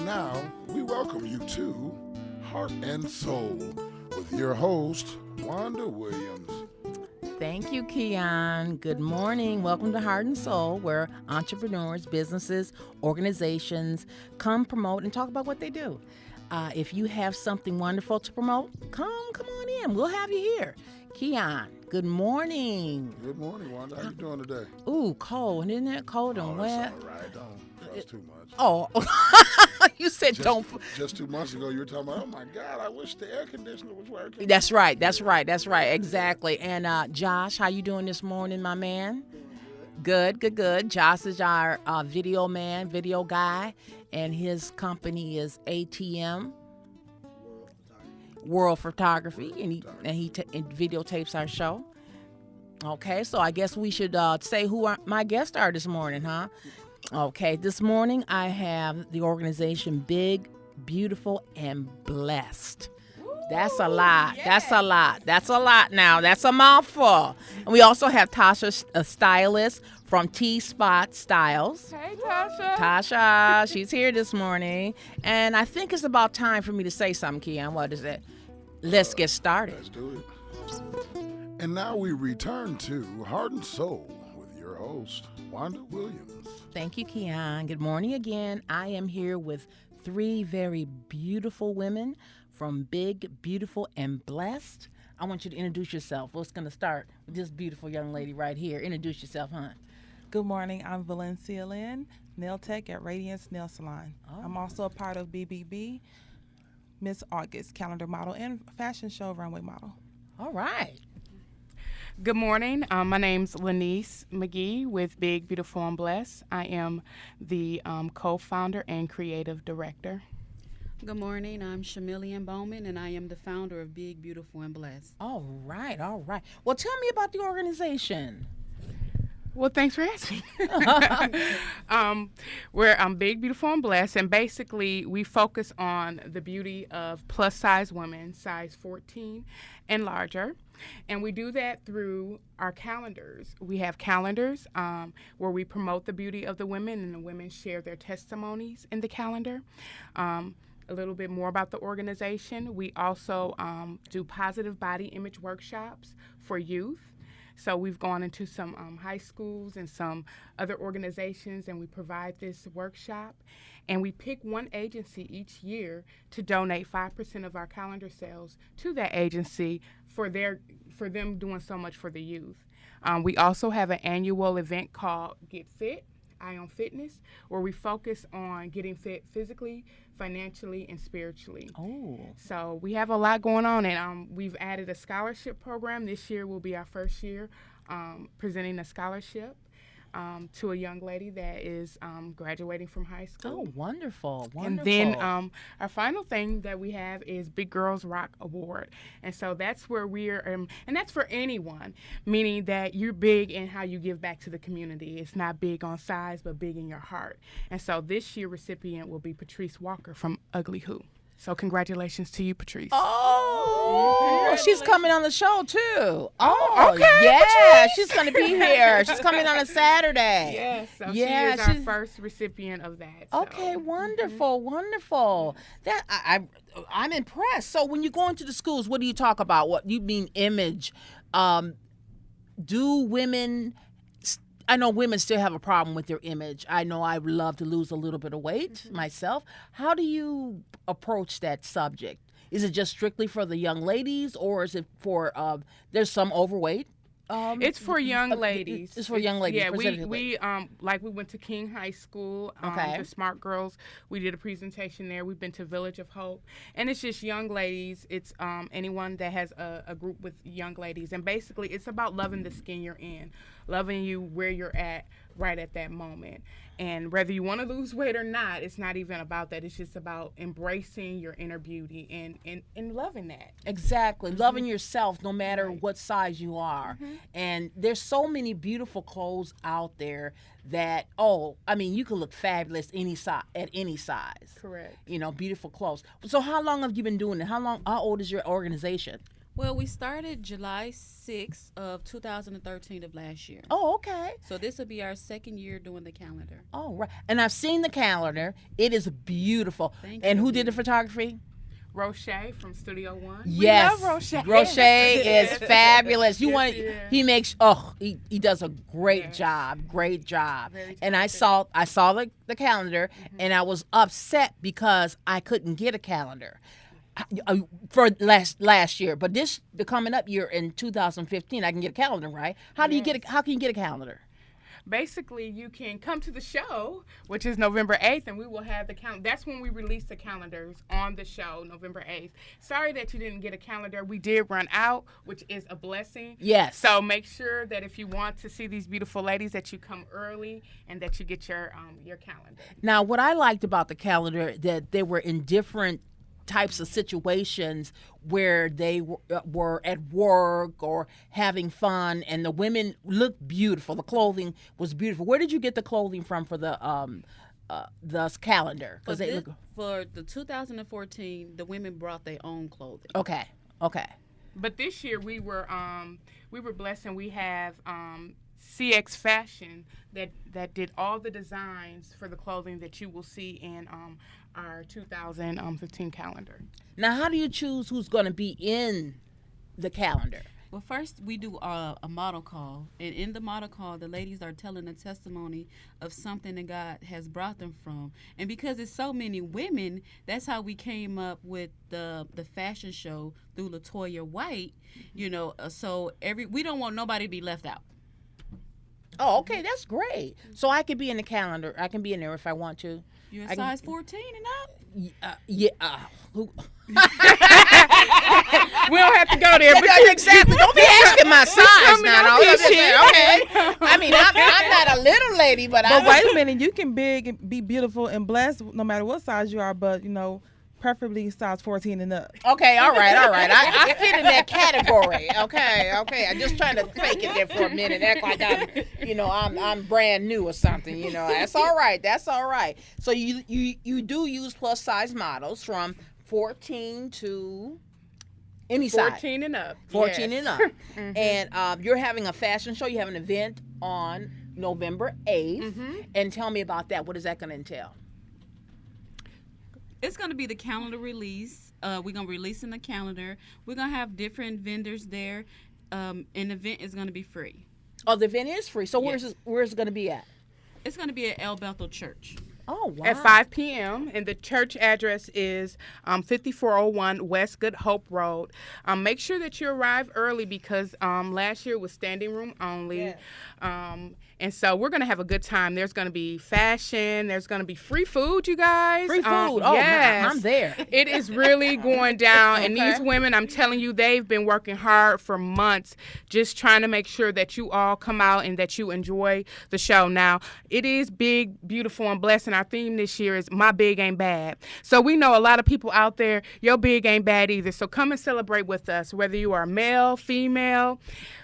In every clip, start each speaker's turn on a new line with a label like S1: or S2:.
S1: now, we welcome you to Heart and Soul with your host, Wanda Williams.
S2: Thank you, Keon. Good morning. Welcome to Heart and Soul, where entrepreneurs, businesses, organizations come promote and talk about what they do. If you have something wonderful to promote, come on in. We'll have you here. Keon, good morning.
S1: Good morning, Wanda. How you doing today?
S2: Ooh, cold. Isn't it cold and wet?
S1: That's all right. Don't fuss too much.
S2: Oh, you said don't.
S1: Just 2 months ago, you were talking about, oh my God, I wish the air conditioner was working.
S2: That's right. Exactly. And Josh, how you doing this morning, my man? Good. Josh is our video guy, and his company is ATM, World Photography, and he videotapes our show. Okay, so I guess we should say who my guests are this morning, huh? Okay, this morning I have the organization Big, Beautiful, and Blessed. That's a lot. Yeah. That's a lot now. That's a mouthful. And we also have Tasha, a stylist from T-Spot Styles.
S3: Hey, Tasha.
S2: Tasha, she's here this morning. And I think it's about time for me to say something, Keon. What is it? Let's get started.
S1: Let's do it. And now we return to Heart and Soul with your host, Wanda Williams.
S2: Thank you, Keon. Good morning again. I am here with 3 very beautiful women from Big, Beautiful, and Blessed. I want you to introduce yourself. What's going to start with this beautiful young lady right here? Introduce yourself, hon.
S3: Good morning. I'm Valencia Lynn, nail tech at Radiance Nail Salon.
S2: Oh.
S3: I'm also a part of BBB, Miss August calendar model, and fashion show runway model.
S2: All right.
S4: Good morning. My name's Lanice McGee with Big, Beautiful, and Blessed. I am the co-founder and creative director.
S5: Good morning. I'm Shamillian Bowman, and I am the founder of Big, Beautiful, and Blessed.
S2: All right. Well, tell me about the organization.
S4: Well, thanks for asking. We're Big, Beautiful, and Blessed, and basically we focus on the beauty of plus-size women, size 14 and larger, and we do that through our calendars. We have calendars where we promote the beauty of the women, and the women share their testimonies in the calendar. A little bit more about the organization. We also do positive body image workshops for youth. So we've gone into some high schools and some other organizations, and we provide this workshop. And we pick one agency each year to donate 5% of our calendar sales to that agency for them doing so much for the youth. We also have an annual event called Get Fit, Eye on Fitness, where we focus on getting fit physically, financially, and spiritually.
S2: Oh.
S4: So we have a lot going on, and we've added a scholarship program. This year will be our first year presenting a scholarship to a young lady that is graduating from high school.
S2: Oh, wonderful.
S4: And then our final thing that we have is Big Girls Rock Award. And so that's where we're, and that's for anyone, meaning that you're big in how you give back to the community. It's not big on size, but big in your heart. And so this year recipient will be Patrice Walker from Ugly Who. So congratulations to you, Patrice.
S2: Oh, she's coming on the show too.
S4: Oh, okay.
S2: Yeah,
S4: Patrice.
S2: She's going to be here. She's coming on a Saturday.
S4: Yes, so
S2: yeah,
S4: she is our first recipient of that. So.
S2: Okay, wonderful. That I'm impressed. So when you go into the schools, what do you talk about? What you mean image? Do women? I know women still have a problem with their image. I know I would love to lose a little bit of weight myself. How do you approach that subject? Is it just strictly for the young ladies, or is it for there's some overweight?
S4: It's for young ladies.
S2: It's for young ladies.
S4: Yeah, we went to King High School.
S2: Okay.
S4: The Smart Girls. We did a presentation there. We've been to Village of Hope, and it's just young ladies. It's anyone that has a group with young ladies, and basically it's about loving the skin you're in, loving you where you're at right at that moment. And whether you want to lose weight or not, it's not even about that. It's just about embracing your inner beauty and loving that.
S2: Exactly. Mm-hmm. Loving yourself no matter what size you are.
S4: Mm-hmm.
S2: And there's so many beautiful clothes out there that, you can look fabulous at any size.
S4: Correct.
S2: Beautiful clothes. So how long have you been doing it? How old is your organization?
S5: Well, we started July 6th of 2013 of last year.
S2: Oh, okay.
S5: So this will be our second year doing the calendar.
S2: Oh, right. And I've seen the calendar. It is beautiful.
S5: Thank
S2: and
S5: you.
S2: who did the photography?
S4: Roche from Studio One.
S2: Yes,
S3: love Roche.
S2: Roche is fabulous. You
S4: Yes,
S2: want
S4: he is.
S2: he makes he does a great job, great job.
S4: Very
S2: And I
S4: talented.
S2: saw the calendar, and I was upset because I couldn't get a calendar for last year. But the coming up year in 2015, I can get a calendar, right? How can you get a calendar?
S4: Basically, you can come to the show, which is November 8th, and we will have the calendar. That's when we release the calendars on the show, November 8th. Sorry that you didn't get a calendar. We did run out, which is a blessing.
S2: Yes.
S4: So make sure that if you want to see these beautiful ladies, that you come early and that you get your calendar.
S2: Now, what I liked about the calendar that they were in different types of situations where they were at work or having fun, and the women looked beautiful. The clothing was beautiful. Where did you get the clothing from for the calendar?
S5: For,
S2: They
S5: this,
S2: look
S5: for the 2014, the women brought their own clothing.
S2: okay.
S4: But this year we were blessed, and we have CX Fashion that did all the designs for the clothing that you will see in our 2015 calendar.
S2: Now, how do you choose who's going to be in the calendar?
S5: Well, first we do a model call, and in the model call, the ladies are telling a testimony of something that God has brought them from. And because it's so many women, that's how we came up with the fashion show through LaToya White. So we don't want nobody to be left out.
S2: Oh, okay, that's great. So I could be in the calendar. I can be in there if I want to.
S5: You're
S2: I
S5: a
S2: can-
S5: size 14 and up.
S2: Who?
S4: We don't have to go there. But
S2: Exactly. Don't be asking my size
S4: coming
S2: now.
S4: up
S2: No,
S4: here,
S2: okay. I mean, I'm not a little lady, but
S3: But wait a minute, you can be beautiful and blessed no matter what size you are, but preferably size 14 and up.
S2: Okay, all right. I fit in that category. Okay. I'm just trying to fake it there for a minute, act like I'm brand new or something. That's all right. So you do use plus size models from 14 to any size.
S4: 14 and up.
S2: 14
S4: yes.
S2: and up. And you're having a fashion show. You have an event on November 8th. And tell me about that. What is that going to entail?
S5: It's going to be the calendar release. We're going to be releasing the calendar. We're going to have different vendors there. And the event is going to be free.
S2: Oh, the event is free. So
S5: Yes.
S2: where's it going to be at?
S5: It's going to be at El Bethel Church.
S2: Oh, wow.
S4: At 5 p.m. and the church address is 5401 West Good Hope Road. Make sure that you arrive early because last year was standing room only. And so we're going to have a good time. There's going to be fashion. There's going to be free food, you guys.
S2: Free food. Oh,
S4: yes.
S2: man, I'm there.
S4: It is really going down. And
S2: Okay.
S4: these women, I'm telling you, they've been working hard for months just trying to make sure that you all come out and that you enjoy the show. Now, it is big, beautiful, and blessed. And our theme this year is My Big Ain't Bad. So we know a lot of people out there, your big ain't bad either. So come and celebrate with us, whether you are male, female,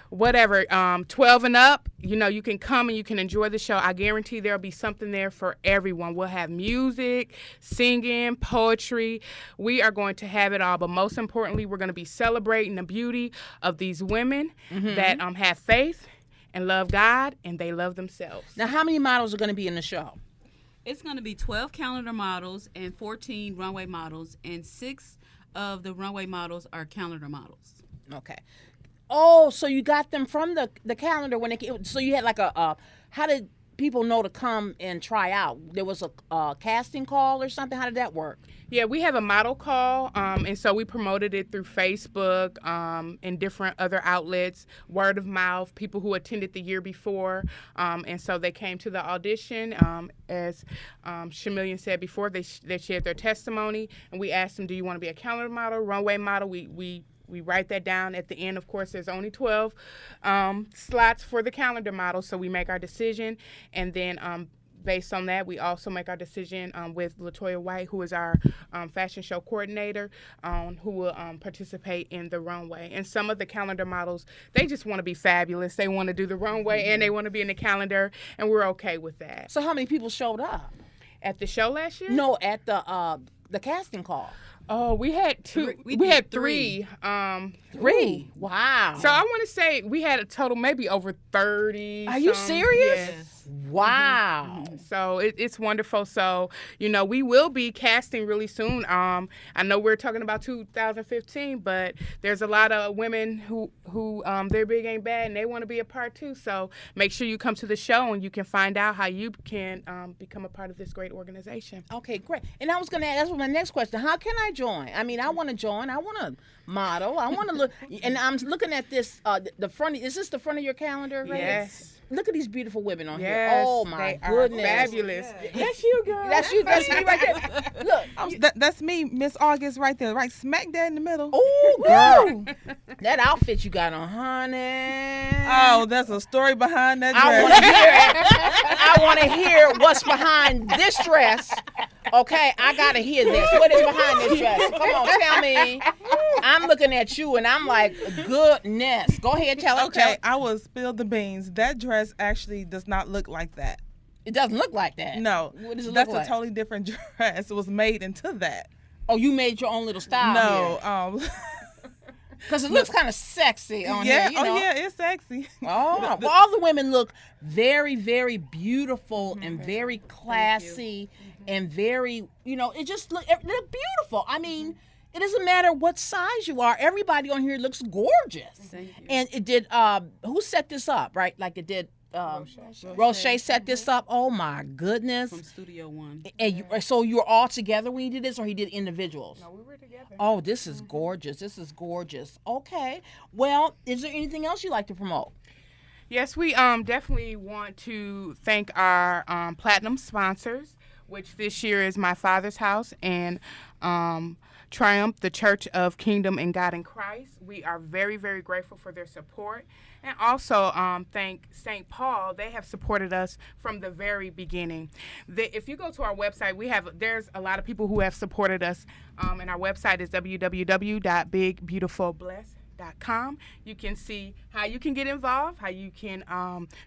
S4: whatever, 12 and up, you can come and you can enjoy the show. I guarantee there'll be something there for everyone. We'll have music, singing, poetry. We are going to have it all. But most importantly, we're going to be celebrating the beauty of these women that have faith and love God, and they love themselves.
S2: Now, how many models are going to be in the show?
S5: It's going to be 12 calendar models and 14 runway models, and 6 of the runway models are calendar models.
S2: Okay. Oh, so you got them from the calendar when so you had like how did people know to come and try out? There was a casting call or something? How did that work?
S4: Yeah, we have a model call, and so we promoted it through Facebook and different other outlets, word of mouth, people who attended the year before, and so they came to the audition. As Shamillian said before, they shared their testimony, and we asked them, do you want to be a calendar model, runway model? We write that down at the end. Of course, there's only 12 slots for the calendar model, so we make our decision, and then based on that, we also make our decision with LaToya White, who is our fashion show coordinator, who will participate in the runway. And some of the calendar models, they just want to be fabulous. They want to do the runway and they want to be in the calendar, and we're okay with that.
S2: So how many people showed up?
S4: At the show last year?
S2: No, at the casting call.
S4: Oh, we had two.
S5: We
S4: We
S5: did
S4: had
S5: three.
S4: three.
S2: 3. Wow.
S4: So I want to say we had a total maybe over 30.
S2: Are you serious?
S4: Yes.
S2: Wow.
S4: So it's wonderful. So, we will be casting really soon. I know we're talking about 2015, but there's a lot of women who they're big ain't bad and they want to be a part too. So make sure you come to the show and you can find out how you can become a part of this great organization.
S2: Okay, great. And I was going to ask my next question. How can I join? I mean, I want to join. I want to model. I want to look. And I'm looking at this, the front. Is this the front of your calendar? Right?
S4: Yes.
S2: Look at these beautiful women on here.
S4: Yes,
S2: Oh, my
S4: they are
S2: goodness.
S4: fabulous. That's you, girl.
S2: That's you. That's me right there. Look.
S3: That's me, Miss August, right there, right smack dab in the middle.
S2: Oh, girl. That outfit you got on, honey.
S3: Oh, there's a story behind that
S2: I
S3: dress.
S2: want to hear. I want to hear what's behind this dress. Okay, I gotta hear this. What is behind this dress? Come on, tell me. I'm looking at you and I'm like, goodness. Go ahead, tell it.
S3: Okay, I will spill the beans. That dress actually does not look like that.
S2: It doesn't look like that.
S3: No,
S2: What does it
S3: that's
S2: look like?
S3: a totally different dress. It was made into that.
S2: Oh, you made your own little style.
S3: No,
S2: Because it looks kind of sexy on
S3: yeah,
S2: here. You know?
S3: oh yeah, it's sexy.
S2: Oh, well, all the women look very, very beautiful and very classy and very, it just they're beautiful. I mean, it doesn't matter what size you are. Everybody on here looks gorgeous.
S5: Thank you.
S2: And it did, who set this up, right? Like it did, Roche set this up. Oh my goodness.
S5: From Studio One.
S2: And so you were all together when you did this, or he did individuals?
S4: No, we were together.
S2: Oh, this is gorgeous. This is gorgeous. Okay. Well, is there anything else you'd like to promote?
S4: Yes, we definitely want to thank our platinum sponsors, which this year is My Father's House and Triumph, the Church of Kingdom and God in Christ. We are very, very grateful for their support. And also thank St. Paul. They have supported us from the very beginning. If you go to our website, there's a lot of people who have supported us. And our website is www.bigbeautifulbless.com. You can see how you can get involved, how you can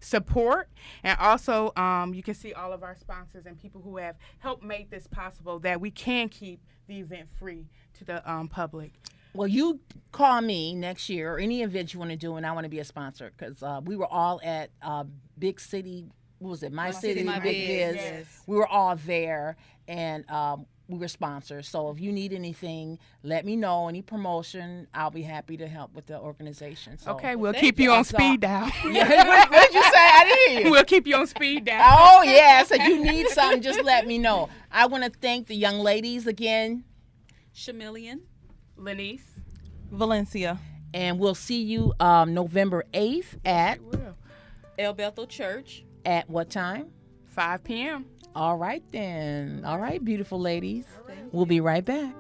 S4: support, and also you can see all of our sponsors and people who have helped make this possible, that we can keep the event free to the public.
S2: Well, you call me next year or any event you want to do, and I want to be a sponsor, because we were all at Big City, what was it, My City,
S5: My
S2: Big
S5: Biz.
S2: Biz.
S5: Yes.
S2: We were all there, and we were sponsors. So if you need anything, let me know. Any promotion, I'll be happy to help with the organization. So,
S4: Okay, we'll
S2: thank
S4: keep you on
S2: So-
S4: speed dial.
S2: Yeah, what did you say? I didn't hear you.
S4: We'll keep you on speed dial.
S2: Oh, yeah. So you need something, just let me know. I want to thank the young ladies again,
S5: Chameleon.
S4: Lenice.
S3: Valencia.
S2: and we'll see you November 8th at
S5: El Bethel Church.
S2: at what time?
S4: 5 p.m.
S2: All right, then. All right, beautiful ladies. We'll be right back.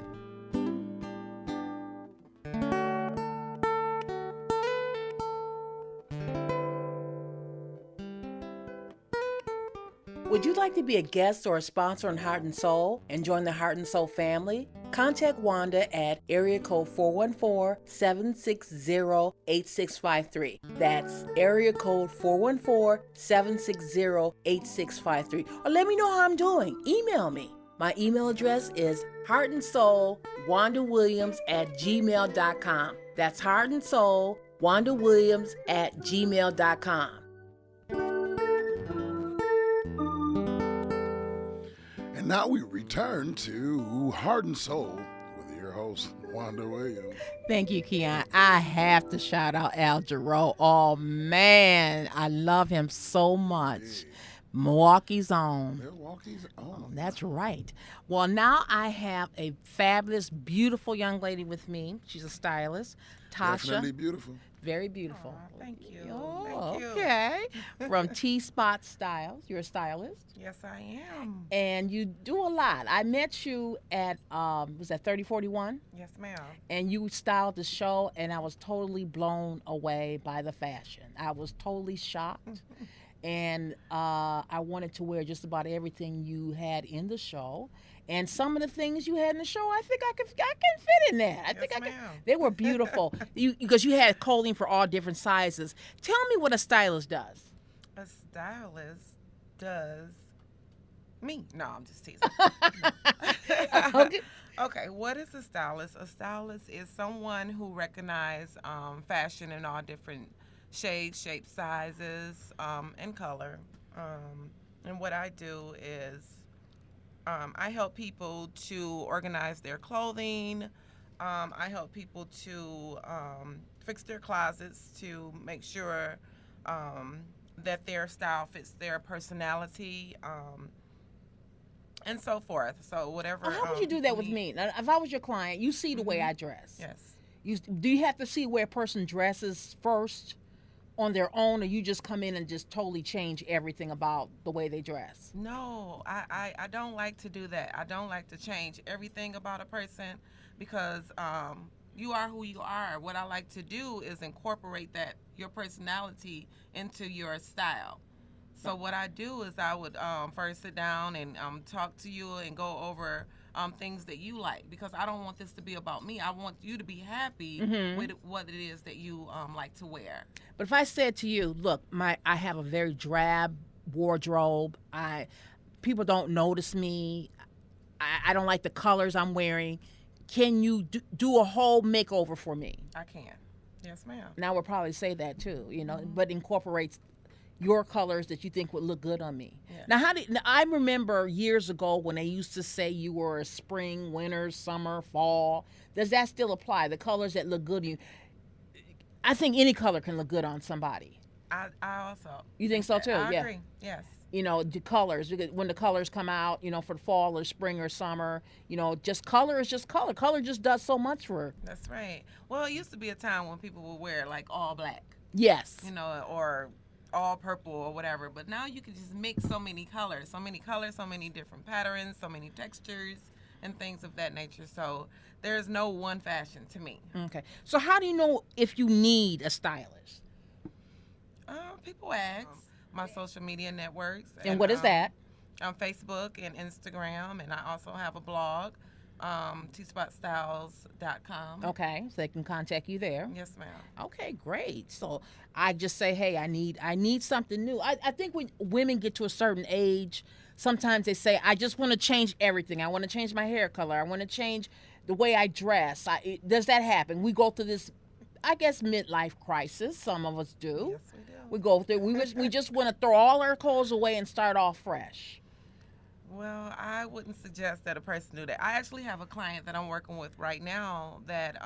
S2: Would you like to be a guest or a sponsor on Heart and Soul and join the Heart and Soul family? Contact Wanda at area code 414-760-8653. That's area code 414-760-8653. Or let me know how I'm doing. Email me. My email address is heartandsoulwandawilliams@gmail.com. That's heartandsoulwandawilliams@gmail.com.
S1: And now we return to Heart and Soul with your host, Wanda Williams.
S2: Thank you, Keon. I have to shout out Al Jarreau. Oh, man. I love him so much. Milwaukee's own.
S1: Milwaukee's own.
S2: That's right. Well, now I have a fabulous, beautiful young lady with me. She's a stylist, Tasha.
S1: Definitely beautiful.
S2: Very beautiful.
S3: Thank you.
S2: Oh,
S3: Thank you.
S2: okay. From T-Spot Styles. You're a stylist.
S3: Yes, I am.
S2: And you do a lot. I met you at, was that 3041?
S3: Yes, ma'am.
S2: And you styled the show, and I was totally blown away by the fashion. I was totally shocked. And I wanted to wear just about everything you had in the show, and some of the things you had in the show, I think I can fit in that. I think I can.
S3: ma'am.
S2: They were beautiful. Because you had clothing for all different sizes. Tell me what a stylist does.
S3: A stylist does me. No, I'm just teasing.
S2: Okay.
S6: Okay, what is a stylist? A stylist is someone who recognizes fashion in all different shades, shapes, sizes, and color. And what I do is I help people to organize their clothing. I help people to fix their closets to make sure that their style fits their personality. And so forth. So whatever.
S2: How would you do that with
S6: need.
S2: me? Now, if I was your client, you see the way I dress.
S6: Yes.
S2: Do you have to see where a person dresses first on their own, or you just come in and just totally change everything about the way they dress?
S6: No, I don't like to do that. I don't like to change everything about a person because you are who you are. What I like to do is incorporate your personality into your style. So what I do is I would first sit down and talk to you and go over things that you like, because I don't want this to be about me. I want you to be happy with what it is that you like to wear.
S2: But if I said to you, look, I have a very drab wardrobe. People don't notice me. I don't like the colors I'm wearing. Can you do a whole makeover for me?
S6: I can. Yes, ma'am.
S2: And I would probably say that too, but incorporates your colors that you think would look good on me.
S6: Yeah.
S2: Now, I remember years ago when they used to say you were a spring, winter, summer, fall. Does that still apply? The colors that look good on you? I think any color can look good on somebody.
S6: I also.
S2: You think so too?
S6: I
S2: Yeah.
S6: agree. Yes.
S2: The colors, when the colors come out, for the fall or spring or summer, just color is just color. Color just does so much for her.
S6: That's right. Well, it used to be a time when people would wear like all black.
S2: Yes.
S6: Or all purple or whatever, but now you can just mix so many colors, so many different patterns, so many textures and things of that nature. So there's no one fashion to me.
S2: Okay. So how do you know if you need a stylist?
S6: People ask. My social media networks.
S2: And what is that?
S6: On Facebook and Instagram, and I also have a blog, tspotstyles.com.
S2: Okay, so they can contact you there.
S6: Yes, ma'am.
S2: Okay, great. So I just say, hey, I need something new. I think when women get to a certain age, sometimes they say, I just want to change everything. I want to change my hair color. I want to change the way I dress. Does that happen? We go through this, I guess, midlife crisis. Some of us do.
S6: Yes, we do.
S2: We go through. We just want to throw all our clothes away and start off fresh.
S6: Well, I wouldn't suggest that a person do that. I actually have a client that I'm working with right now that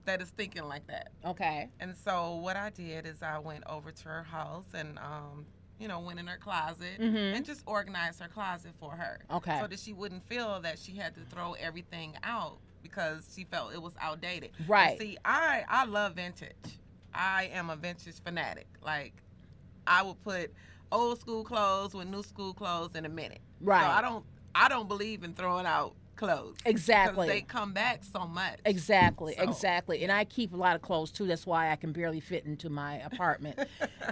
S6: is thinking like that.
S2: Okay.
S6: And so what I did is I went over to her house and went in her closet and just organized her closet for her.
S2: Okay.
S6: So that she wouldn't feel that she had to throw everything out because she felt it was outdated.
S2: Right.
S6: And see, I love vintage. I am a vintage fanatic. Like, I would put old school clothes with new school clothes in a minute.
S2: Right.
S6: So I don't believe in throwing out clothes.
S2: Exactly.
S6: Because they come back so much.
S2: Exactly.
S6: So.
S2: Exactly. And I keep a lot of clothes too. That's why I can barely fit into my apartment.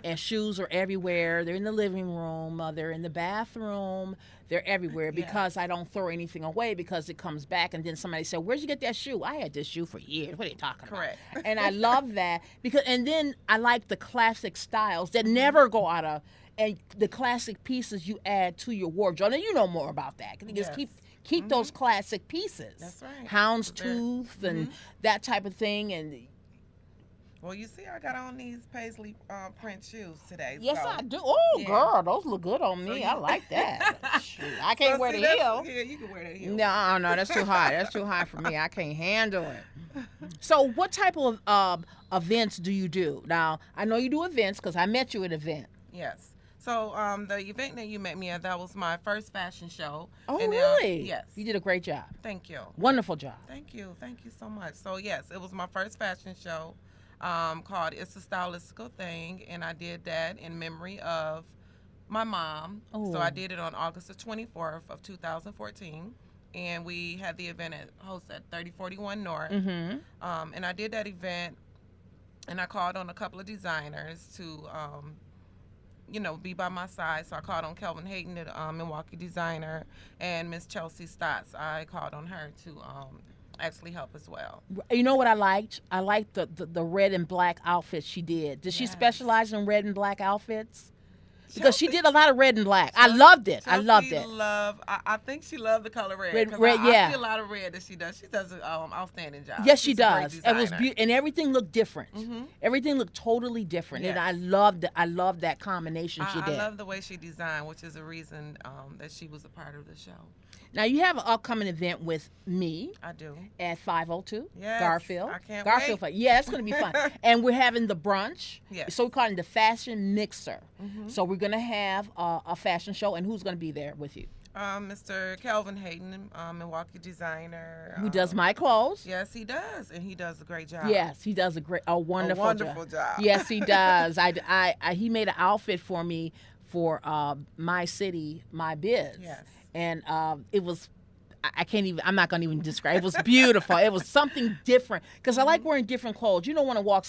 S2: And shoes are everywhere. They're in the living room. They're in the bathroom. They're everywhere because I don't throw anything away because it comes back. And then somebody said, "Where'd you get that shoe?" I had this shoe for years. What are you talking
S6: Correct.
S2: about? And I love that and then I like the classic styles that never go out of, and the classic pieces you add to your wardrobe. And you know more about that. Just keep those classic pieces.
S6: That's right.
S2: Houndstooth and that type of thing. And
S6: well, you see, I got on these paisley print shoes today.
S2: yes,
S6: so.
S2: I do. Oh, girl, those look good on me. I like that. Shoot, I can't wear the heel.
S6: Yeah, you can wear that heel.
S2: No, that's too high. That's too high for me. I can't handle it. So, what type of events do you do? Now, I know you do events because I met you at an event.
S6: Yes. So the event that you met me at, that was my first fashion show.
S2: Oh,
S6: and,
S2: really?
S6: Yes.
S2: You did a great job.
S6: Thank you.
S2: Wonderful job.
S6: Thank you so much. So yes, it was my first fashion show called It's a Stylistical Thing, and I did that in memory of my mom.
S2: Oh.
S6: So I did it on August the 24th of 2014, and we had the event hosted at 3041 North. And I did that event, and I called on a couple of designers to be by my side. So I called on Kelvin Hayden, the Milwaukee designer, and Miss Chelsea Stotts. I called on her to actually help as well.
S2: You know what I liked? I liked the red and black outfits she did. Did she specialize in red and black outfits? because she did a lot of red and black. I loved it. I loved it.
S6: I think she loved the color red.
S2: Red, yeah.
S6: I see a lot of red that she does. She does an outstanding job.
S2: Yes, she
S6: She's a great
S2: does. It was
S6: designer.
S2: and everything looked different.
S6: Mhm.
S2: Everything looked totally different, and
S6: Yes.
S2: I loved it. I loved that combination she
S6: I
S2: did.
S6: love the way she designed, which is a reason that she was a part of the show.
S2: Now you have an upcoming event with me
S6: I do.
S2: at 502
S6: Yes,
S2: Garfield.
S6: I can't
S2: Garfield
S6: wait.
S2: Yeah, it's going to be fun. And we're having the brunch.
S6: Yes.
S2: So we call it the fashion mixer.
S6: Mhm.
S2: So we're going to have a fashion show, and who's going to be there with you?
S6: Mr. Kelvin Hayden, Milwaukee designer.
S2: Who does my clothes?
S6: Yes, he does, and he does a great job.
S2: Yes, he does a wonderful
S6: job.
S2: Yes, he does. He made an outfit for me for my city, my biz.
S6: Yes.
S2: And it was, I can't even, I'm not going to even describe. It was beautiful. It was something different because I like wearing different clothes. You don't want to walk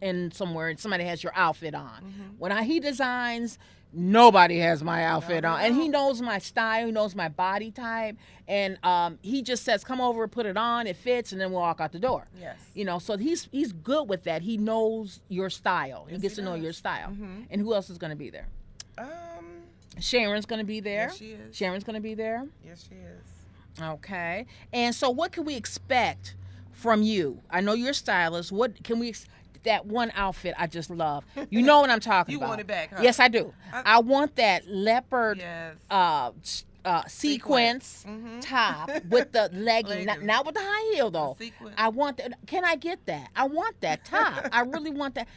S2: in somewhere and somebody has your outfit on. When he designs, nobody has my outfit on. And he knows my style. He knows my body type. And he just says, come over, put it on, it fits, and then we'll walk out the door.
S6: Yes.
S2: So he's good with that. He knows your style. He
S6: Yes,
S2: gets
S6: he
S2: to know
S6: does.
S2: your style.
S6: Mhm.
S2: And who else is going to be there? Sharon's going to be there.
S6: Yes, she is.
S2: Sharon's going to be there.
S6: Yes, she is.
S2: Okay. And so what can we expect from you? I know you're a stylist. What can we that one outfit I just love. You know what I'm talking
S6: You
S2: about.
S6: want it back, huh?
S2: Yes, I do. I want that leopard
S6: Yes.
S2: sequence
S6: Mhm.
S2: top with the legging,
S6: Leggings.
S2: not with the high heel though.
S6: sequin.
S2: I want that. Can I get that? I want that top. I really want that.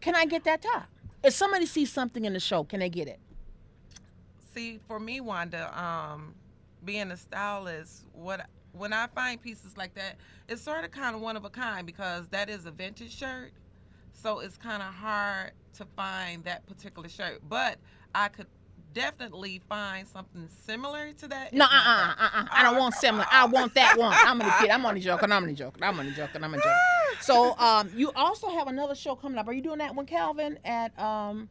S2: Can I get that top? If somebody sees something in the show, can they get it?
S6: See, for me, Wanda, being a stylist, when I find pieces like that, it's sort of kind of one of a kind because that is a vintage shirt. So it's kind of hard to find that particular shirt. But I could definitely find something similar to that.
S2: No,
S6: if not that.
S2: I don't want similar. I want that one. I'm gonna kid. I'm only joking. So, you also have another show coming up. Are you doing that one, Calvin? At
S6: No.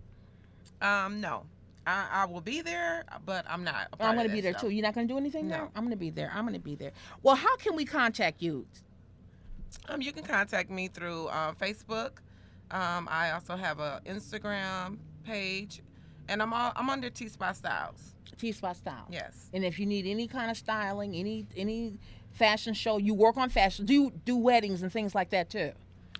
S6: I will be there, but I'm not.
S2: I'm gonna be there too. You're not gonna do anything there?
S6: No.
S2: I'm gonna be there. Well, how can we contact you?
S6: You can contact me through Facebook. I also have a Instagram page, and I'm under T Spot Styles.
S2: T-Spot Style.
S6: Yes.
S2: And if you need any kind of styling, any fashion show, you work on fashion. Do you do weddings and things like that too?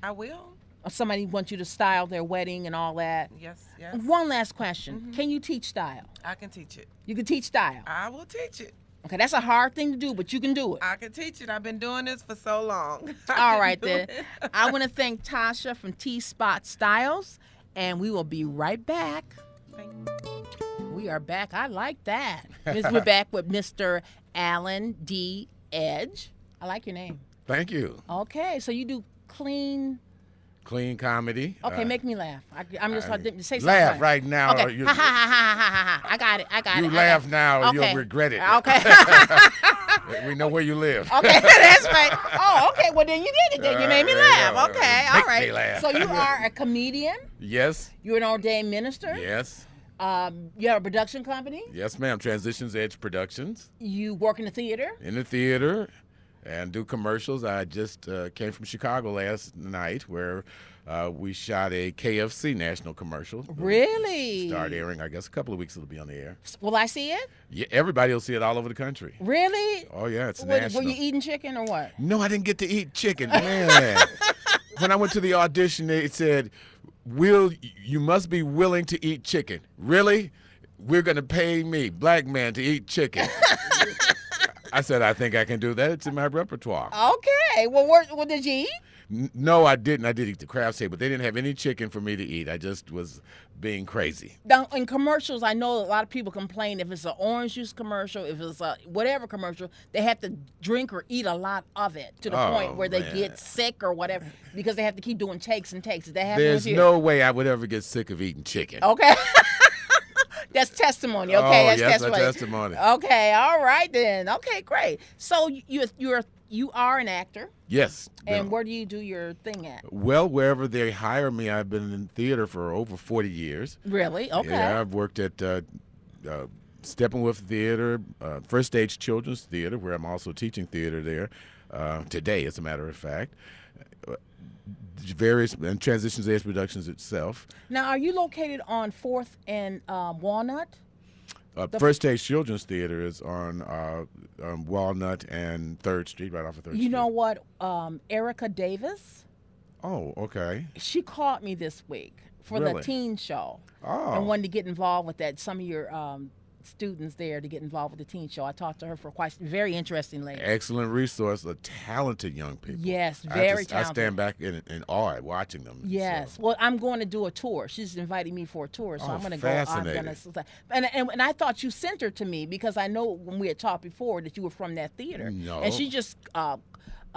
S6: I will.
S2: Or somebody wants you to style their wedding and all that.
S6: Yes. Yes.
S2: One last question: Can you teach style?
S6: I can teach it.
S2: You can teach style.
S6: I will teach it.
S2: Okay, that's a hard thing to do, but you can do it.
S6: I can teach it. I've been doing this for so long.
S2: All right, then. I want to thank Tasha from T-Spot Styles, and we will be right back. We are back. I like that. We're back with Mr. Alan D. Edge. I like your name.
S7: Thank you.
S2: Okay, so you do clean.
S7: Clean comedy.
S2: Okay, make me laugh. I'm just going to say something.
S7: Laugh right now.
S2: Okay.
S7: or you
S2: Ha ha ha ha ha ha. I got it.
S7: you laugh now, or
S2: Okay.
S7: you'll regret it.
S2: Okay.
S7: We know where you live.
S2: Okay, that's right. Oh, okay. Well, then you did it. Then you made me
S7: Yeah,
S2: laugh. Okay, all
S7: make
S2: right.
S7: me laugh.
S2: So you are a comedian.
S7: Yes.
S2: You're an ordained minister.
S7: Yes.
S2: You have a production company.
S7: Yes, ma'am. Transitions Edge Productions
S2: You work in the theater.
S7: in the theater and do commercials. I just came from Chicago last night where we shot a KFC national commercial.
S2: Really?
S7: Start airing, I guess, a couple of weeks it'll be on the air.
S2: Will I see it?
S7: Yeah, everybody will see it all over the country.
S2: Really?
S7: Oh, yeah, it's
S2: Were
S7: national.
S2: you eating chicken or what?
S7: No, I didn't get to eat chicken, man. When I went to the audition, they said, you must be willing to eat chicken." Really? We're going to pay me, black man, to eat chicken. I said, "I think I can do that. It's in my repertoire."
S2: Okay. Well, what did you eat?
S7: No, I didn't. I did eat the crab steak, but they didn't have any chicken for me to eat. I just was being crazy.
S2: Now, in commercials, I know a lot of people complain if it's an orange juice commercial, if it's a whatever commercial, they have to drink or eat a lot of it to the point where they
S7: man.
S2: get sick or whatever because they have to keep doing takes and takes. Is that happening
S7: There's
S2: with you?
S7: no way I would ever get sick of eating chicken.
S2: Okay. That's testimony. Okay,
S7: Oh,
S2: that's
S7: yes, that's
S2: testimony.
S7: testimony.
S2: Okay, all right then. Okay, great. So you are an actor,
S7: Yes.
S2: and
S7: no.
S2: where do you do your thing at?
S7: Well, wherever they hire me, I've been in theater for over 40 years.
S2: Really? Okay.
S7: Yeah, I've worked at Steppenwolf Theater, First Stage Children's Theater, where I'm also teaching theater there today, as a matter of fact. Various and Transitions Age Productions itself.
S2: Now, are you located on 4th and Walnut?
S7: First Stage Children's Theater is on Walnut and 3rd Street, right off of 3rd Street.
S2: You know what? Erica Davis,
S7: Oh, okay.
S2: she called me this week for the
S7: Really?
S2: teen show
S7: Oh.
S2: and wanted to get involved with that. Some of your students there to get involved with the teen show. I talked to her for quite very interesting lady.
S7: Excellent resource, talented young people.
S2: Yes,
S7: I
S2: very
S7: just- I
S2: talented.
S7: stand back in awe at watching them.
S2: Yes.
S7: So.
S2: Well, I'm going to do a tour. She's inviting me for a tour, so
S7: Oh,
S2: I'm going to
S7: fascinating.
S2: go. And I thought you sent her to me because I know when we had talked before that you were from that theater.
S7: No.
S2: And she just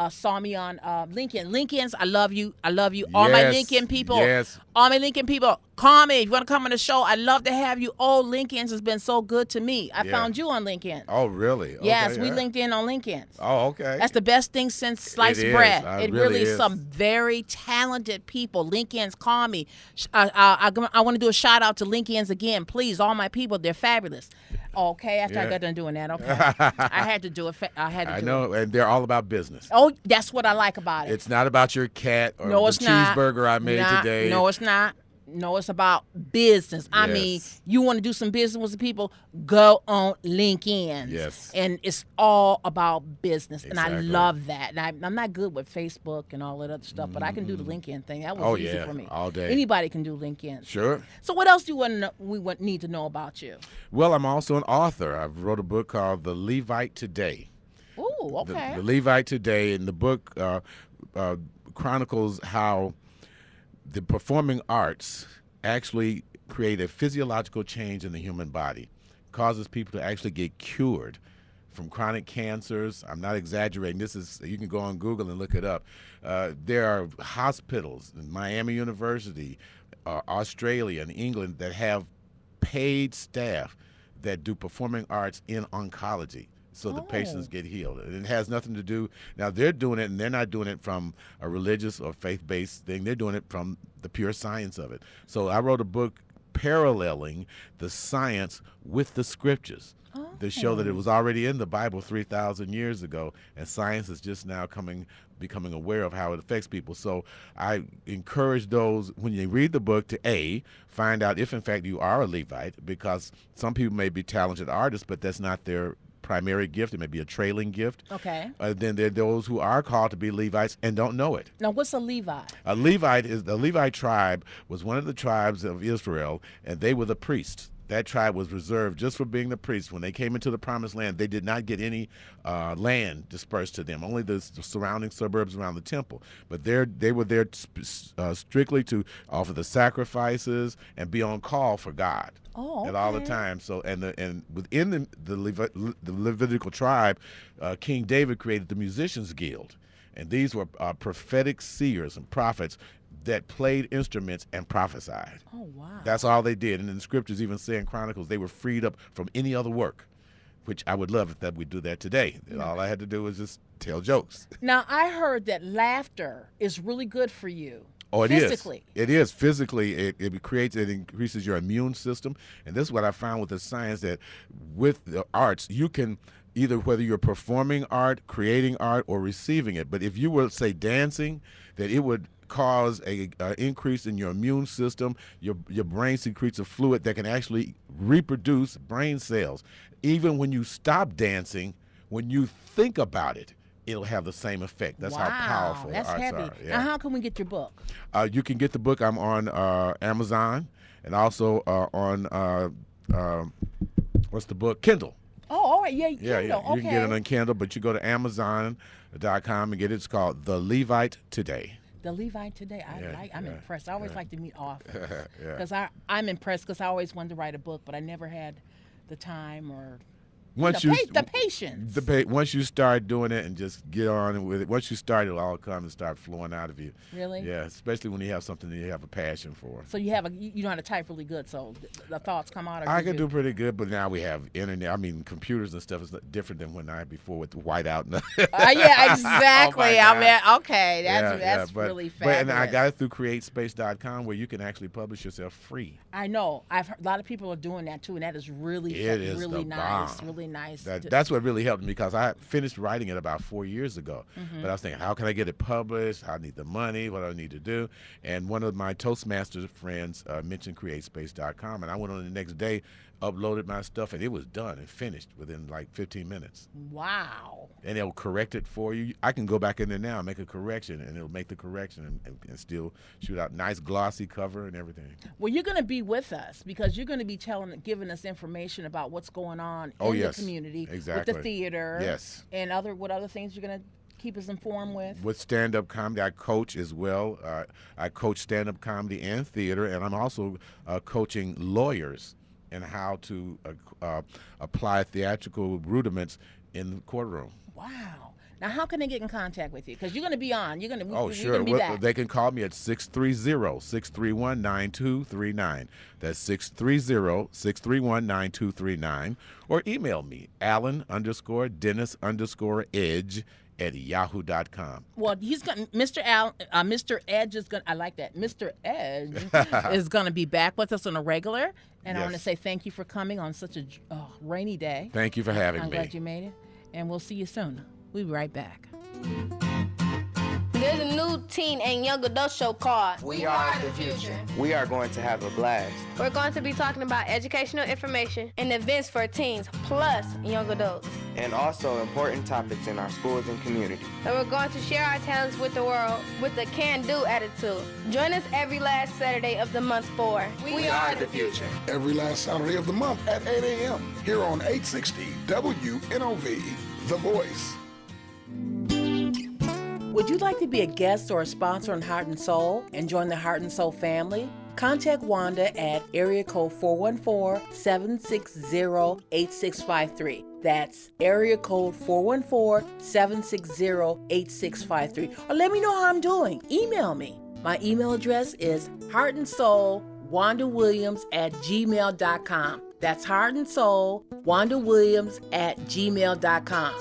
S2: saw me on LinkedIn. LinkedIn's, I love you. I love you. All my
S7: Yes,
S2: LinkedIn people.
S7: yes.
S2: All my LinkedIn people, call me if you want to come on the show. I'd love to have you. Oh, LinkedIn's has been so good to me. I
S7: Yeah.
S2: found you on LinkedIn.
S7: Oh, really?
S2: Yes,
S7: Okay,
S2: we
S7: yeah.
S2: linked in on LinkedIn.
S7: Oh, okay.
S2: That's the best thing since sliced
S7: It is.
S2: bread.
S7: It
S2: It
S7: really
S2: really is
S7: is.
S2: some very talented people. LinkedIn's, call me. I want to do a shout out to LinkedIn's again. Please, all my people, they're fabulous. Okay, after I
S7: Yeah.
S2: got done doing that, okay. I had to do it. I had to
S7: I
S2: do
S7: know,
S2: it.
S7: and they're all about business.
S2: Oh, that's what I like about it.
S7: It's not about your cat or
S2: No,
S7: the
S2: it's not.
S7: cheeseburger I made today.
S2: No, it's not. No, it's about business. I mean,
S7: Yes.
S2: you want to do some business with the people, go on LinkedIn.
S7: Yes.
S2: And it's all about business. And I
S7: Exactly.
S2: love that. And I'm not good with Facebook and all that other stuff, but I can do the LinkedIn thing. That was
S7: Oh,
S2: easy
S7: yeah,
S2: for me.
S7: all day.
S2: Anybody can do LinkedIn.
S7: Sure.
S2: So what else do you want to know, need to know about you?
S7: Well, I'm also an author. I've wrote a book called The Levite Today.
S2: Ooh, okay.
S7: The Levite Today, and the book chronicles how the performing arts actually create a physiological change in the human body, causes people to actually get cured from chronic cancers. I'm not exaggerating. This is, you can go on Google and look it up. There are hospitals in Miami University, Australia, and England that have paid staff that do performing arts in oncology. So the patients get healed. And it has nothing to do, now they're doing it, and they're not doing it from a religious or faith-based thing. They're doing it from the pure science of it. So I wrote a book paralleling the science with the scriptures to show that it was already in the Bible 3,000 years ago, and science is just now becoming aware of how it affects people. So I encourage those, when you read the book, to find out if in fact you are a Levite, because some people may be talented artists, but that's not their primary gift. It may be a trailing gift.
S2: Okay.
S7: Then there are those who are called to be Levites and don't know it.
S2: Now, what's a Levi?
S7: A Levite is, the Levite tribe was one of the tribes of Israel, and they were the priests. That tribe was reserved just for being the priests. When they came into the promised land, they did not get any land dispersed to them, only the surrounding suburbs around the temple. But they were there strictly to offer the sacrifices and be on call for God.
S2: Oh,
S7: At all the
S2: okay.
S7: time. So and within the Levitical tribe, King David created the Musicians Guild, and these were prophetic seers and prophets that played instruments and prophesied.
S2: Oh, wow.
S7: That's all they did. And in the scriptures even say in Chronicles they were freed up from any other work, which I would love if that we do that today. All I had to do was just tell jokes.
S2: Now, I heard that laughter is really good for you.
S7: Oh, it is.
S2: Physically.
S7: It is. Physically, it increases your immune system. And this is what I found with the science, that with the arts, you can either, whether you're performing art, creating art, or receiving it. But if you were, say, dancing, that it would cause a increase in your immune system. Your brain secretes a fluid that can actually reproduce brain cells. Even when you stop dancing, when you think about it, it'll have the same effect. That's how powerful
S2: That's
S7: arts
S2: heavy.
S7: are. Yeah.
S2: Now, how can we get your book?
S7: You can get the book. I'm on Amazon, and also on what's the book? Kindle.
S2: Oh, all right. Yeah,
S7: Yeah,
S2: Kindle.
S7: you can get it on Kindle, but you go to Amazon.com and get it. It's called The Levite Today.
S2: The Levite Today. I'm
S7: yeah,
S2: impressed. I always like to meet authors
S7: Yeah.
S2: because I'm impressed because I always wanted to write a book, but I never had the time or
S7: Once
S2: the patience.
S7: Once you start doing it and just get on with it, once you start, it'll all come and start flowing out of you.
S2: Really?
S7: Yeah, especially when you have something that you have a passion for.
S2: So you know how to type really good, so the thoughts come out. Or
S7: I can do pretty good, but now we have internet. I mean, computers and stuff is different than when I had before with the whiteout.
S2: Yeah, exactly.
S7: Oh,
S2: I mean, okay, that's
S7: but,
S2: really
S7: But and I
S2: fabulous.
S7: got it through CreateSpace.com where you can actually publish yourself free.
S2: I know. I've heard, a lot of people are doing that too, and that is really really
S7: the
S2: nice.
S7: bomb.
S2: Really nice.
S7: That's what really helped me because I finished writing it about 4 years ago.
S2: Mm-hmm.
S7: But I was thinking, how can I get it published? I need the money. What do I need to do? And one of my Toastmasters friends mentioned CreateSpace.com, and I went on the next day, uploaded my stuff, and it was done and finished within like 15 minutes.
S2: Wow.
S7: And it'll correct it for you. I can go back in there now and make a correction, and it'll make the correction and still shoot out nice glossy cover and everything.
S2: Well, you're going to be with us because you're going to be giving us information about what's going on in
S7: yes,
S2: the community
S7: exactly.
S2: with the theater.
S7: Yes.
S2: And what other things you're going to keep us informed with?
S7: With stand-up comedy, I coach as well. I coach stand-up comedy and theater, and I'm also coaching lawyers and how to apply theatrical rudiments in the courtroom.
S2: Wow. Now, how can they get in contact with you? Because you're going to be on. You're going to.
S7: Oh,
S2: you're
S7: sure.
S2: Gonna be back.
S7: They can call me at 630-631-9239. That's 630-631-9239. Or email me, Allen_Dennis_Edge at yahoo.com.
S2: Well, he's going. Mr. Edge is going. I like that. Mr. Edge is going to be back with us on a regular, and I want to
S7: Yes.
S2: say thank you for coming on such a rainy day.
S7: Thank you for having
S2: I'm
S7: me.
S2: glad you made it, and we'll see you soon. We'll be right back.
S8: There's a new teen and young adult show called
S9: We Are the Future. We are going to have a blast.
S8: We're going to be talking about educational information and events for teens plus young adults.
S9: And also important topics in our schools and community.
S8: And we're going to share our talents with the world with a can-do attitude. Join us every last Saturday of the month for
S9: We Are the Future.
S1: Every last Saturday of the month at 8 a.m. here on 860 WNOV, The Voice.
S2: Would you like to be a guest or a sponsor on Heart and Soul and join the Heart and Soul family? Contact Wanda at area code 414-760-8653. That's area code 414-760-8653. Or let me know how I'm doing. Email me. My email address is heartandsoulwandawilliams@gmail.com. That's heartandsoulwandawilliams@gmail.com.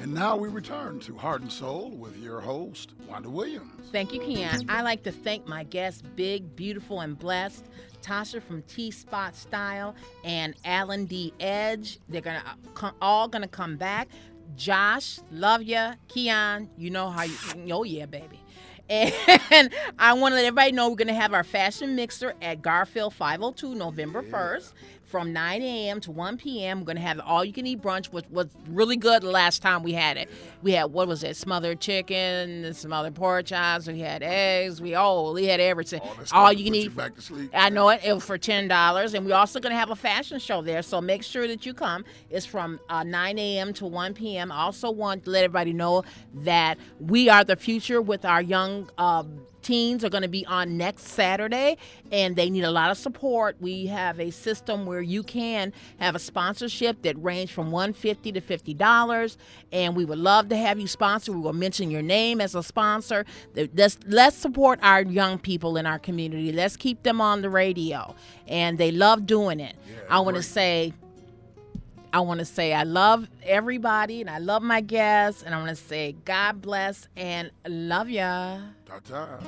S1: Now we return to Heart and Soul with your host, Wanda Williams.
S2: Thank you, Keon. I like to thank my guests, Big, Beautiful, and Blessed, Tasha from T-Spot Style, and Alan D. Edge. They're all gonna come back. Josh, love ya. Keon, you know how you. Oh yeah, baby. And I want to let everybody know we're going to have our fashion mixer at Garfield 502 November 1st from 9 a.m. to 1 p.m. We're going to have all-you-can-eat brunch, which was really good the last time we had it. We had, what was it, smothered chicken, smothered pork chops, we had eggs, we had everything. All you can eat.
S1: Back to sleep.
S2: I know it was for $10. And we're also going to have a fashion show there, so make sure that you come. It's from 9 a.m. to 1 p.m. I also want to let everybody know that We Are the Future with our young teens are going to be on next Saturday, and they need a lot of support. We have a system where you can have a sponsorship that range from $150 to $50, and we would love to have you sponsor. We will mention your name as a sponsor. Let's support our young people in our community. Let's keep them on the radio, and they love doing it.
S1: Yeah,
S2: I want to say I love everybody, and I love my guests, and I want to say God bless and love ya.
S1: Ta-ta.